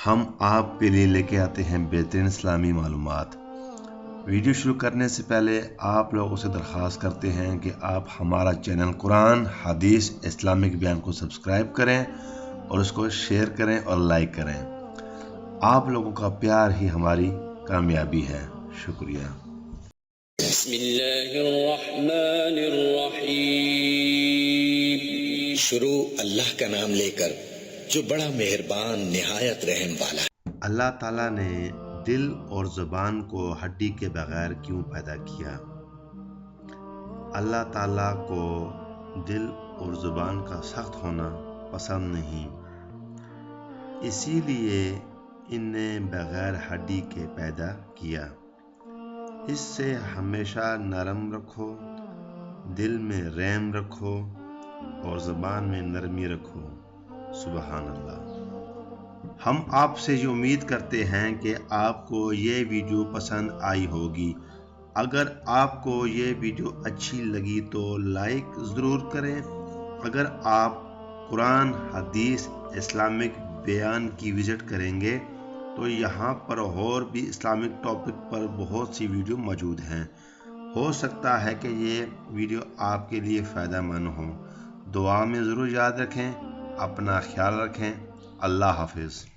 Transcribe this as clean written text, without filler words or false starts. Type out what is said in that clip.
ہم آپ کے لیے لے کے آتے ہیں بہترین اسلامی معلومات۔ ویڈیو شروع کرنے سے پہلے آپ لوگوں سے درخواست کرتے ہیں کہ آپ ہمارا چینل قرآن حدیث اسلامک بیان کو سبسکرائب کریں اور اس کو شیئر کریں اور لائک کریں۔ آپ لوگوں کا پیار ہی ہماری کامیابی ہے۔ شکریہ۔ بسم اللہ الرحمن الرحیم۔ شروع اللہ کا نام لے کر جو بڑا مہربان نہایت رحم والا ہے۔ اللہ تعالیٰ نے دل اور زبان کو ہڈی کے بغیر کیوں پیدا کیا؟ اللہ تعالیٰ کو دل اور زبان کا سخت ہونا پسند نہیں، اسی لیے انہیں بغیر ہڈی کے پیدا کیا۔ اس سے ہمیشہ نرم رکھو، دل میں رحم رکھو اور زبان میں نرمی رکھو۔ سبحان اللہ۔ ہم آپ سے یہ امید کرتے ہیں کہ آپ کو یہ ویڈیو پسند آئی ہوگی۔ اگر آپ کو یہ ویڈیو اچھی لگی تو لائک ضرور کریں۔ اگر آپ قرآن حدیث اسلامک بیان کی وزٹ کریں گے تو یہاں پر اور بھی اسلامک ٹاپک پر بہت سی ویڈیو موجود ہیں۔ ہو سکتا ہے کہ یہ ویڈیو آپ کے لیے فائدہ مند ہو۔ دعا میں ضرور یاد رکھیں۔ اپنا خیال رکھیں۔ اللہ حافظ۔